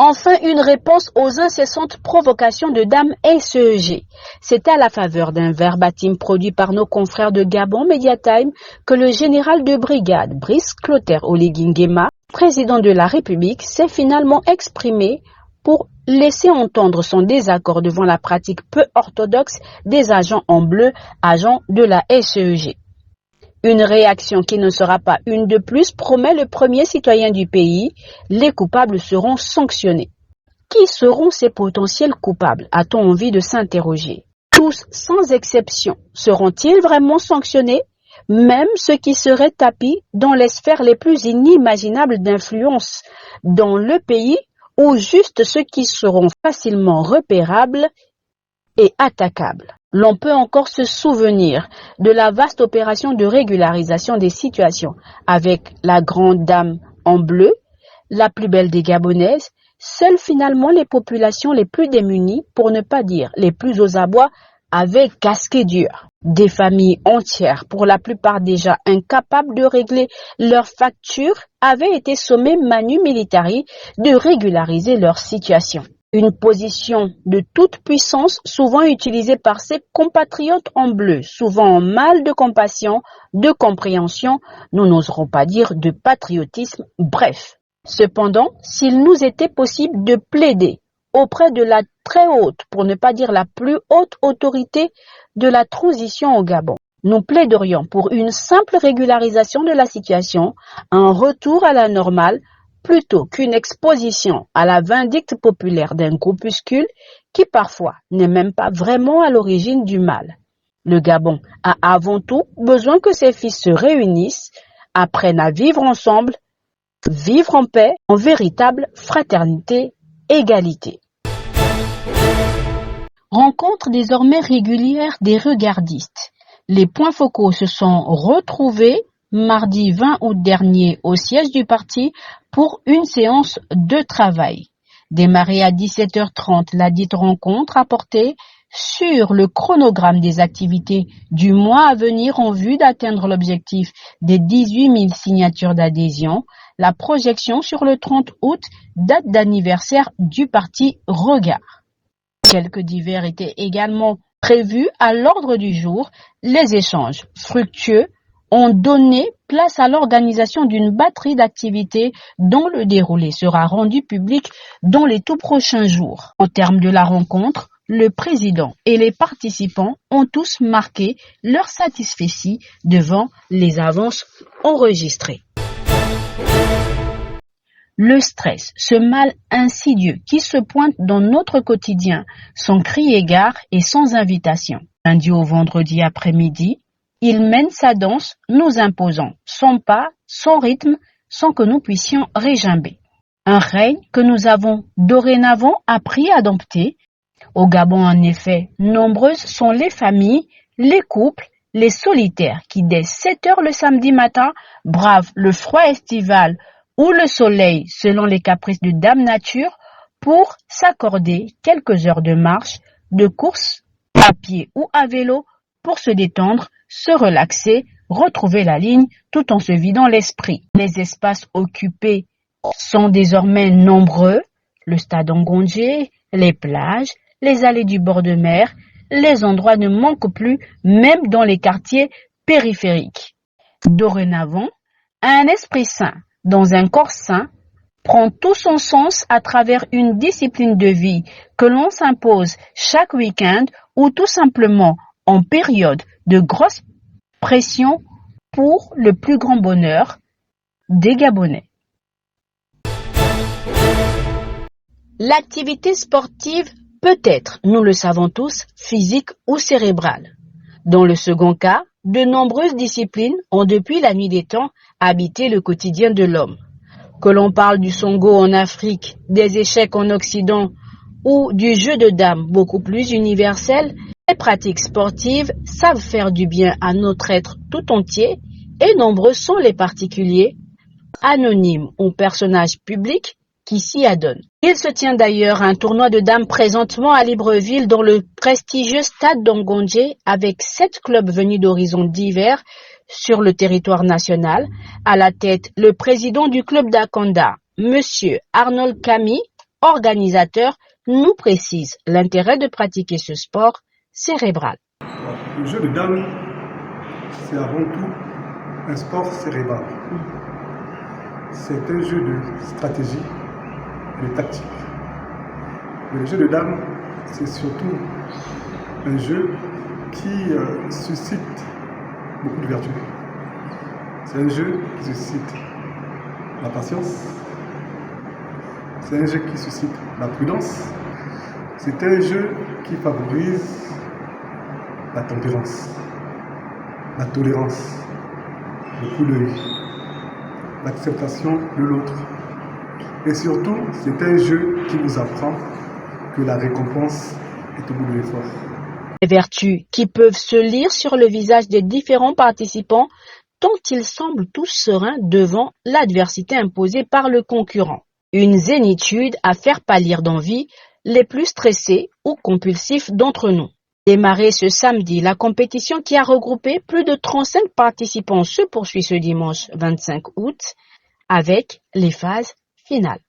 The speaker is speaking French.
Enfin, une réponse aux incessantes provocations de Dame SEG. C'est à la faveur d'un verbatim produit par nos confrères de Gabon Mediatime que le général de brigade Brice Clotaire Oligui Nguema, président de la République, s'est finalement exprimé pour laisser entendre son désaccord devant la pratique peu orthodoxe des agents en bleu, agents de la SEG. Une réaction qui ne sera pas une de plus, promet le premier citoyen du pays. Les coupables seront sanctionnés. Qui seront ces potentiels coupables? A-t-on envie de s'interroger? Tous, sans exception, seront-ils vraiment sanctionnés? Même ceux qui seraient tapis dans les sphères les plus inimaginables d'influence dans le pays, ou juste ceux qui seront facilement repérables et attaquables. L'on peut encore se souvenir de la vaste opération de régularisation des situations avec la grande dame en bleu, la plus belle des Gabonaises. Seules finalement les populations les plus démunies, pour ne pas dire les plus aux abois, avaient casqué dur. Des familles entières, pour la plupart déjà incapables de régler leurs factures, avaient été sommées manu militari de régulariser leur situation. Une position de toute puissance souvent utilisée par ses compatriotes en bleu, souvent en mal de compassion, de compréhension, nous n'oserons pas dire de patriotisme, bref. Cependant, s'il nous était possible de plaider auprès de la très haute, pour ne pas dire la plus haute autorité de la transition au Gabon, nous plaiderions pour une simple régularisation de la situation, un retour à la normale, plutôt qu'une exposition à la vindicte populaire d'un groupuscule qui parfois n'est même pas vraiment à l'origine du mal. Le Gabon a avant tout besoin que ses fils se réunissent, apprennent à vivre ensemble, vivre en paix, en véritable fraternité, égalité. Rencontre désormais régulière des regardistes. Les points focaux se sont retrouvés mardi 20 août dernier au siège du parti pour une séance de travail. Démarrée à 17h30, la dite rencontre a porté sur le chronogramme des activités du mois à venir en vue d'atteindre l'objectif des 18 000 signatures d'adhésion, la projection sur le 30 août, date d'anniversaire du parti Regard. Quelques divers étaient également prévus à l'ordre du jour. Les échanges fructueux ont donné place à l'organisation d'une batterie d'activités dont le déroulé sera rendu public dans les tout prochains jours. En termes de la rencontre, le président et les participants ont tous marqué leur satisfaction devant les avances enregistrées. Le stress, ce mal insidieux qui se pointe dans notre quotidien sans cri égard et sans invitation. Lundi au vendredi après-midi, il mène sa danse, nous imposant son pas, son rythme, sans que nous puissions régimber. Un règne que nous avons dorénavant appris à dompter. Au Gabon, en effet, nombreuses sont les familles, les couples, les solitaires qui, dès 7 heures le samedi matin, bravent le froid estival ou le soleil selon les caprices de Dame Nature pour s'accorder quelques heures de marche, de course, à pied ou à vélo pour se détendre, se relaxer, retrouver la ligne tout en se vidant l'esprit. Les espaces occupés sont désormais nombreux, le stade Ngondje, les plages, les allées du bord de mer, les endroits ne manquent plus, même dans les quartiers périphériques. Dorénavant, un esprit sain dans un corps sain prend tout son sens à travers une discipline de vie que l'on s'impose chaque week-end ou tout simplement en période de grosse pression pour le plus grand bonheur des Gabonais. L'activité sportive peut être, nous le savons tous, physique ou cérébrale. Dans le second cas, de nombreuses disciplines ont depuis la nuit des temps habité le quotidien de l'homme. Que l'on parle du songo en Afrique, des échecs en Occident ou du jeu de dames beaucoup plus universel, les pratiques sportives savent faire du bien à notre être tout entier et nombreux sont les particuliers, anonymes ou personnages publics qui s'y adonnent. Il se tient d'ailleurs un tournoi de dames présentement à Libreville dans le prestigieux stade d'Ongondje avec 7 clubs venus d'horizons divers sur le territoire national. À la tête, le président du club d'Akanda, Monsieur Arnold Kami, organisateur, nous précise l'intérêt de pratiquer ce sport cérébral. Le jeu de dames, c'est avant tout un sport cérébral. C'est un jeu de stratégie et de tactique. Mais le jeu de dames, c'est surtout un jeu qui suscite beaucoup de vertus. C'est un jeu qui suscite la patience. C'est un jeu qui suscite la prudence. C'est un jeu qui favorise la tempérance, la tolérance, le coup d'œil, l'acceptation de l'autre. Et surtout, c'est un jeu qui vous apprend que la récompense est au bout de l'effort. Les vertus qui peuvent se lire sur le visage des différents participants tant ils semblent tous sereins devant l'adversité imposée par le concurrent. Une zénitude à faire pâlir d'envie les plus stressés ou compulsifs d'entre nous. Démarrée ce samedi, la compétition qui a regroupé plus de 35 participants se poursuit ce dimanche 25 août avec les phases finales.